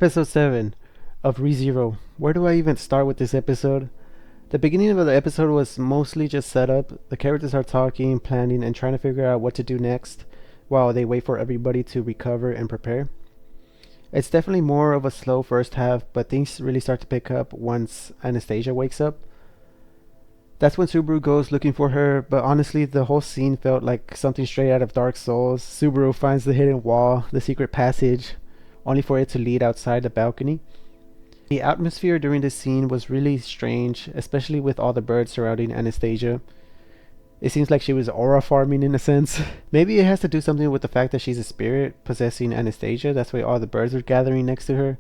Episode 7 of ReZero. Where do I even start with this episode? The beginning of the episode was mostly just set up. The characters are talking, planning, and trying to figure out what to do next while they wait for everybody to recover and prepare. It's definitely more of a slow first half, but things really start to pick up once Anastasia wakes up. That's when Subaru goes looking for her, but honestly, the whole scene felt like something straight out of Dark Souls. Subaru finds the hidden wall, the secret passage, only for it to lead outside the balcony. The atmosphere during this scene was really strange, especially with all the birds surrounding Anastasia. It seems like she was aura farming in a sense. Maybe it has to do something with the fact that she's a spirit possessing Anastasia, that's why all the birds are gathering next to her.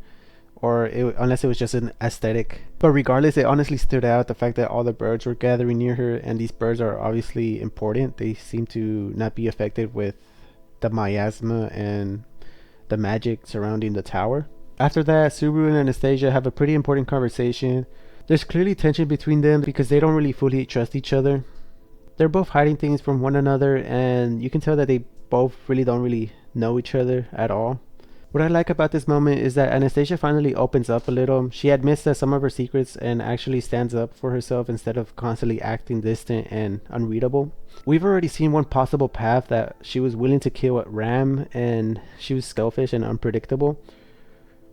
Unless it was just an aesthetic. But regardless, it honestly stood out, the fact that all the birds were gathering near her, and these birds are obviously important. They seem to not be affected with the miasma and the magic surrounding the tower. After that, Subaru and Anastasia have a pretty important conversation. There's clearly tension between them because they don't really fully trust each other. They're both hiding things from one another, and you can tell that they both don't really know each other at all. What I like about this moment is that Anastasia finally opens up a little. She admits that some of her secrets and actually stands up for herself instead of constantly acting distant and unreadable. We've already seen one possible path, that she was willing to kill Ram, and she was selfish and unpredictable.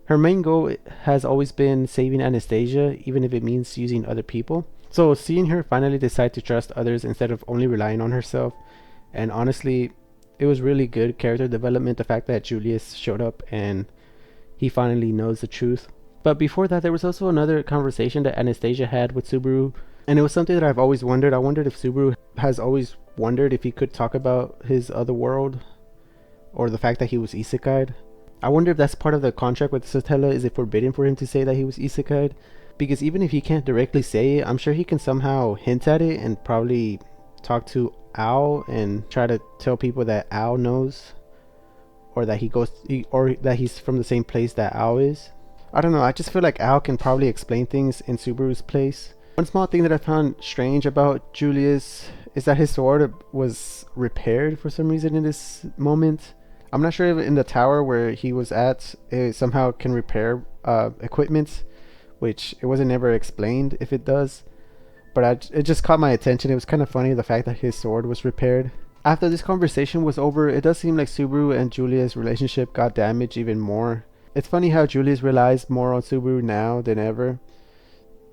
Her main goal has always been saving Anastasia, even if it means using other people. So seeing her finally decide to trust others instead of only relying on herself, and honestly, it was really good character development, the fact that Julius showed up and he finally knows the truth. But before that, there was also another conversation that Anastasia had with Subaru, and it was something that I've always wondered. I wondered if Subaru has always wondered if he could talk about his other world, or the fact that he was isekai'd. I wonder if that's part of the contract with Satella. Is it forbidden for him to say that he was isekai'd? Because even if he can't directly say it, I'm sure he can somehow hint at it and probably talk to Ao and try to tell people that Ao knows, or that that he's from the same place that Ao is. I don't know, I just feel like Ao can probably explain things in Subaru's place. One small thing that I found strange about Julius is that his sword was repaired for some reason in this moment. I'm not sure if in the tower where he was at it somehow can repair equipment, which it wasn't ever explained if it does. But it just caught my attention. It was kind of funny, the fact that his sword was repaired. After this conversation was over, it does seem like Subaru and Julia's relationship got damaged even more. It's funny how Julius relies more on Subaru now than ever.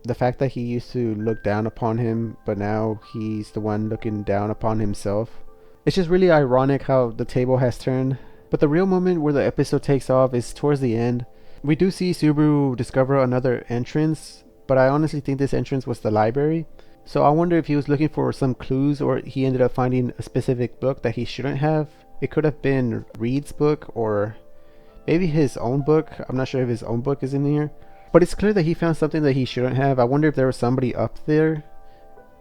The fact that he used to look down upon him, but now he's the one looking down upon himself. It's just really ironic how the table has turned. But the real moment where the episode takes off is towards the end. We do see Subaru discover another entrance, but I honestly think this entrance was the library. So I wonder if he was looking for some clues, or he ended up finding a specific book that he shouldn't have. It could have been Reed's book, or maybe his own book. I'm not sure if his own book is in here. But it's clear that he found something that he shouldn't have. I wonder if there was somebody up there.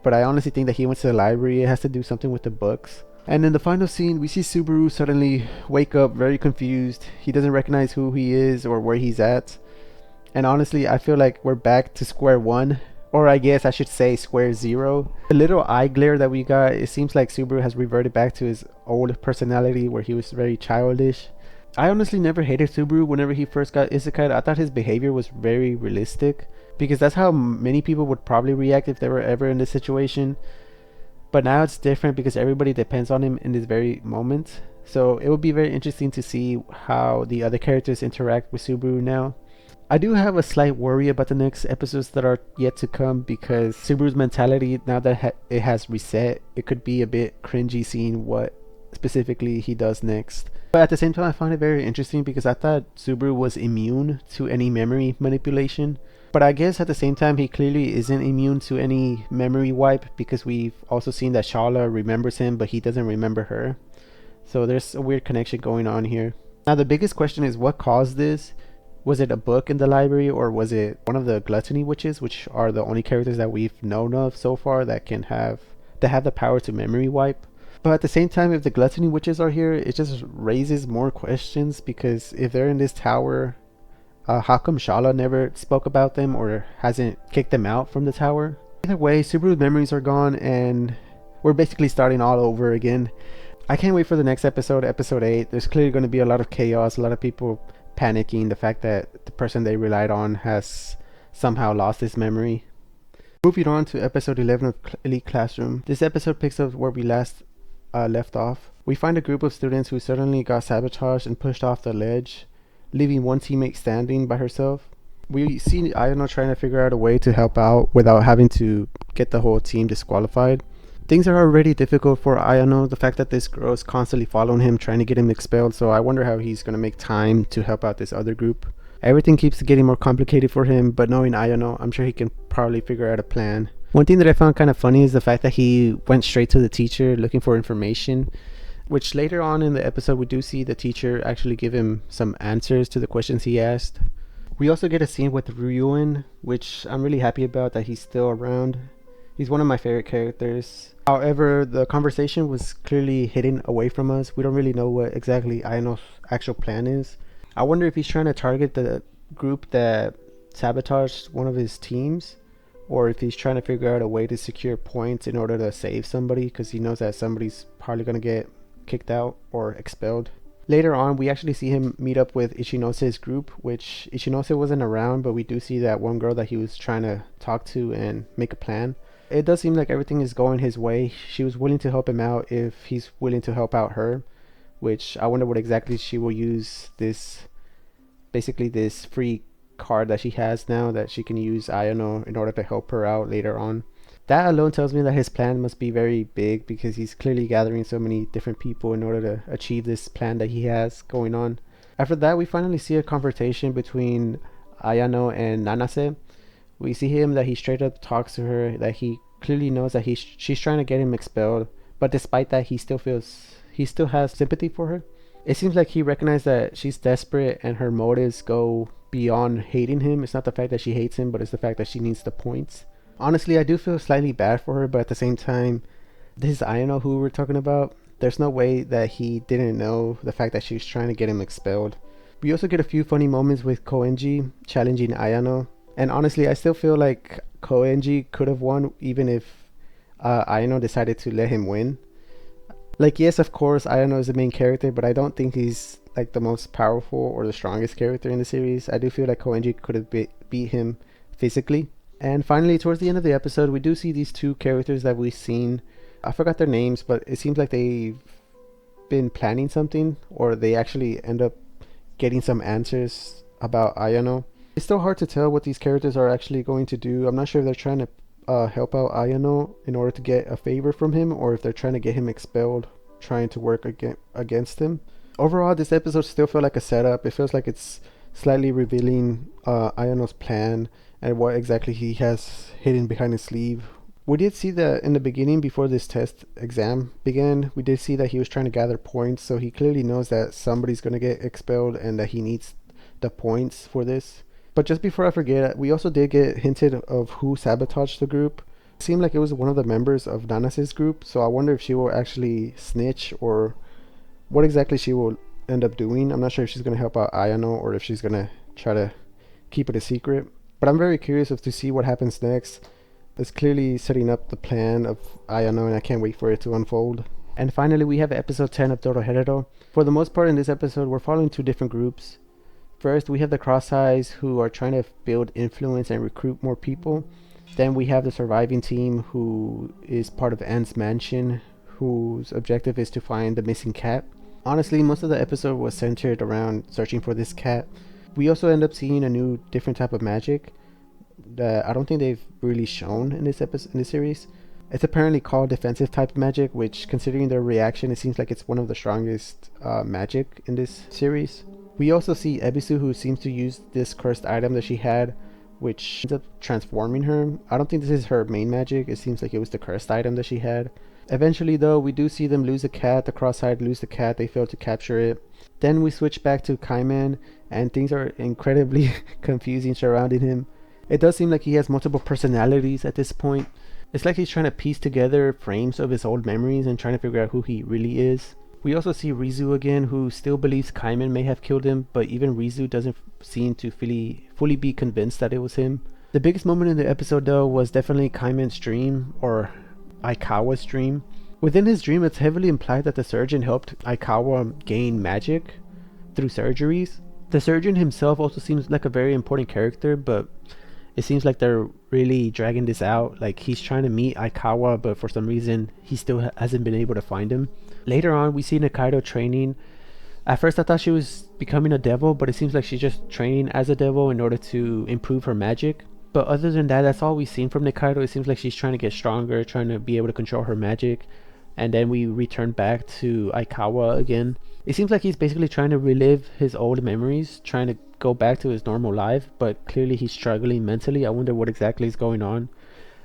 But I honestly think that he went to the library. It has to do something with the books. And in the final scene, we see Subaru suddenly wake up very confused. He doesn't recognize who he is or where he's at. And honestly, I feel like we're back to square one. Or I guess I should say square zero. The little eye glare that we got, it seems like Subaru has reverted back to his old personality where he was very childish. I honestly never hated Subaru whenever he first got isekai'd. I thought his behavior was very realistic, because that's how many people would probably react if they were ever in this situation. But now it's different because everybody depends on him in this very moment. So it will be very interesting to see how the other characters interact with Subaru now. I do have a slight worry about the next episodes that are yet to come, because Subaru's mentality, now that it has reset, it could be a bit cringy seeing what specifically he does next. But at the same time, I find it very interesting because I thought Subaru was immune to any memory manipulation. But I guess at the same time, he clearly isn't immune to any memory wipe, because we've also seen that Shala remembers him, but he doesn't remember her. So there's a weird connection going on here. Now the biggest question is, what caused this? Was it a book in the library, or was it one of the gluttony witches, which are the only characters that we've known of so far that have the power to memory wipe? But at the same time, if the gluttony witches are here, it just raises more questions, because if they're in this tower, how come Shala never spoke about them or hasn't kicked them out from the tower? Either way, Subaru's memories are gone and we're basically starting all over again. I can't wait for the next episode, episode 8. There's clearly going to be a lot of chaos, a lot of people panicking, the fact that the person they relied on has somehow lost his memory. Moving on to episode 11 of Elite Classroom. This episode picks up where we last left off. We find a group of students who suddenly got sabotaged and pushed off the ledge, leaving one teammate standing by herself. We see Ayano trying to figure out a way to help out without having to get the whole team disqualified. Things are already difficult for Ayano, the fact that this girl is constantly following him, trying to get him expelled, so I wonder how he's going to make time to help out this other group. Everything keeps getting more complicated for him, but knowing Ayano, I'm sure he can probably figure out a plan. One thing that I found kind of funny is the fact that he went straight to the teacher looking for information, which later on in the episode we do see the teacher actually give him some answers to the questions he asked. We also get a scene with Ryuin, which I'm really happy about that he's still around. He's one of my favorite characters. However, the conversation was clearly hidden away from us. We don't really know what exactly Ayano's actual plan is. I wonder if he's trying to target the group that sabotaged one of his teams, or if he's trying to figure out a way to secure points in order to save somebody, because he knows that somebody's probably going to get kicked out or expelled. Later on, we actually see him meet up with Ichinose's group, which Ichinose wasn't around, but we do see that one girl that he was trying to talk to and make a plan. It does seem like everything is going his way. She was willing to help him out if he's willing to help out her, which I wonder what exactly she will use basically this free card that she has now that she can use Ayano in order to help her out later on. That alone tells me that his plan must be very big, because he's clearly gathering so many different people in order to achieve this plan that he has going on. After that, we finally see a confrontation between Ayano and Nanase. We see him that he straight up talks to her, that he clearly knows that she's trying to get him expelled, but despite that he still has sympathy for her. It seems like he recognized that she's desperate and her motives go beyond hating him. It's not the fact that she hates him, but it's the fact that she needs the points. Honestly, I do feel slightly bad for her, but at the same time, this is Ayano who we're talking about. There's no way that he didn't know the fact that she was trying to get him expelled. We also get a few funny moments with Koenji challenging Ayano. And honestly, I still feel like Koenji could have won even if Ayano decided to let him win. Like, yes, of course, Ayano is the main character, but I don't think he's like the most powerful or the strongest character in the series. I do feel like Koenji could have beat him physically. And finally, towards the end of the episode, we do see these two characters that we've seen. I forgot their names, but it seems like they've been planning something, or they actually end up getting some answers about Ayano. It's still hard to tell what these characters are actually going to do. I'm not sure if they're trying to help out Ayano in order to get a favor from him, or if they're trying to get him expelled, trying to work against him. Overall, this episode still felt like a setup. It feels like it's slightly revealing Ayano's plan and what exactly he has hidden behind his sleeve. We did see that in the beginning, before this test exam began, we did see that he was trying to gather points, so he clearly knows that somebody's going to get expelled and that he needs the points for this. But just before I forget, we also did get hinted of who sabotaged the group. It seemed like it was one of the members of Nanase's group, so I wonder if she will actually snitch or what exactly she will end up doing. I'm not sure if she's going to help out Ayano or if she's going to try to keep it a secret. But I'm very curious to see what happens next. It's clearly setting up the plan of Ayano, and I can't wait for it to unfold. And finally, we have episode 10 of Dorohedoro. For the most part in this episode, we're following two different groups. First, we have the Cross Eyes, who are trying to build influence and recruit more people. Then we have the surviving team, who is part of Anne's mansion, whose objective is to find the missing cat. Honestly, most of the episode was centered around searching for this cat. We also end up seeing a new, different type of magic that I don't think they've really shown in this series. It's apparently called defensive type magic, which, considering their reaction, it seems like it's one of the strongest magic in this series. We also see Ebisu, who seems to use this cursed item that she had, which ends up transforming her. I don't think this is her main magic. It seems like it was the cursed item that she had. Eventually, though, we do see them lose a cat. The Cross-Eyed lose the cat. They fail to capture it. Then we switch back to Kaiman, and things are incredibly confusing surrounding him. It does seem like he has multiple personalities at this point. It's like he's trying to piece together frames of his old memories and trying to figure out who he really is. We also see Rizu again, who still believes Kaiman may have killed him, but even Rizu doesn't seem to fully be convinced that it was him. The biggest moment in the episode, though, was definitely Kaiman's dream, or Aikawa's dream. Within his dream, it's heavily implied that the surgeon helped Aikawa gain magic through surgeries. The surgeon himself also seems like a very important character, but it seems like they're really dragging this out. Like he's trying to meet Aikawa, but for some reason he still hasn't been able to find him. Later on, we see Nikaido training. At first, I thought she was becoming a devil, but it seems like she's just training as a devil in order to improve her magic. But other than that, that's all we've seen from Nikaido. It seems like she's trying to get stronger, trying to be able to control her magic. And then we return back to Aikawa again. It seems like he's basically trying to relive his old memories, trying to go back to his normal life, but clearly he's struggling mentally. I wonder what exactly is going on.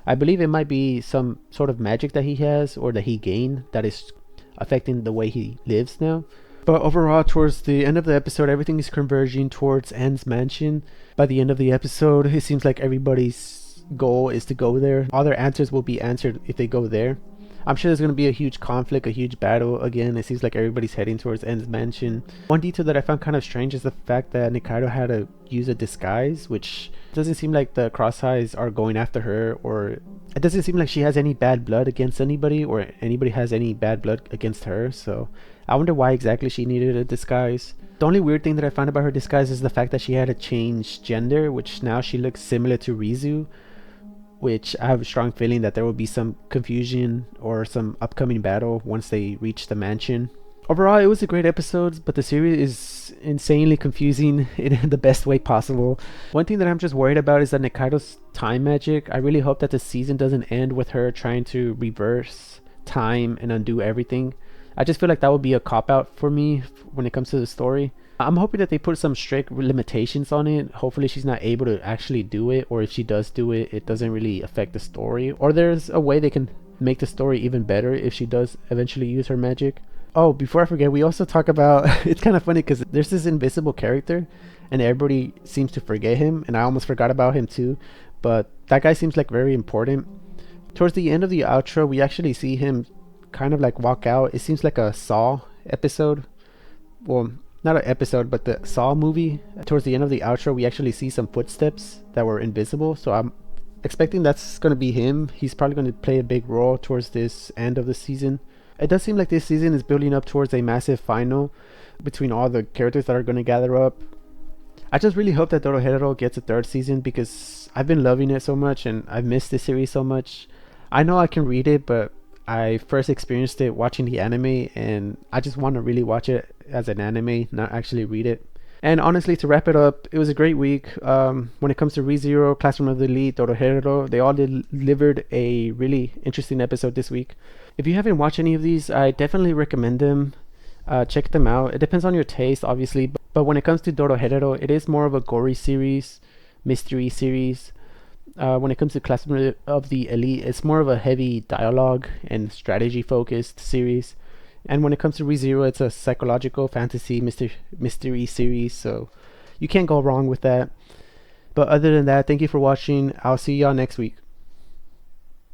I believe it might be some sort of magic that he has or that he gained that is affecting the way he lives now. But overall, towards the end of the episode, everything is converging towards Anne's mansion. By the end of the episode, it seems like everybody's goal is to go there. All their answers will be answered if they go there. I'm sure there's going to be a huge conflict, a huge battle. Again, it seems like everybody's heading towards En's mansion. One detail that I found kind of strange is the fact that Nikaido had to use a disguise, which doesn't seem like the Cross Eyes are going after her, or it doesn't seem like she has any bad blood against anybody, or anybody has any bad blood against her. So I wonder why exactly she needed a disguise. The only weird thing that I found about her disguise is the fact that she had to change gender, which now she looks similar to Rizu, which I have a strong feeling that there will be some confusion or some upcoming battle once they reach the mansion. Overall, it was a great episode, but the series is insanely confusing in the best way possible. One thing that I'm just worried about is that Nikaido's time magic. I really hope that the season doesn't end with her trying to reverse time and undo everything. I just feel like that would be a cop-out for me when it comes to the story. I'm hoping that they put some strict limitations on it. Hopefully she's not able to actually do it, or if she does do it, it doesn't really affect the story. Or there's a way they can make the story even better if she does eventually use her magic. Oh, before I forget, we also talk about, it's kind of funny because there's this invisible character and everybody seems to forget him, and I almost forgot about him too, but that guy seems like very important. Towards the end of the outro, we actually see him kind of like walk out. It seems like a Saw episode. Well, not an episode, but the Saw movie. Towards the end of the outro, we actually see some footsteps that were invisible, so I'm expecting that's going to be him. He's probably going to play a big role towards this end of the season. It does seem like this season is building up towards a massive final between all the characters that are going to gather up. I just really hope that Dorohedoro gets a third season because I've been loving it so much and I've missed this series so much. I know I can read it, but I first experienced it watching the anime, and I just want to really watch it as an anime, not actually read it. And honestly, to wrap it up, it was a great week. When it comes to ReZero, Classroom of the Elite, Dorohedoro, they all delivered a really interesting episode this week. If you haven't watched any of these, I definitely recommend them. Check them out. It depends on your taste, obviously, but when it comes to Dorohedoro, it is more of a gory series, mystery series. When it comes to Classroom of the Elite, it's more of a heavy dialogue and strategy focused series. And when it comes to ReZero, it's a psychological fantasy mystery series, so you can't go wrong with that. But other than that, thank you for watching. I'll see y'all next week.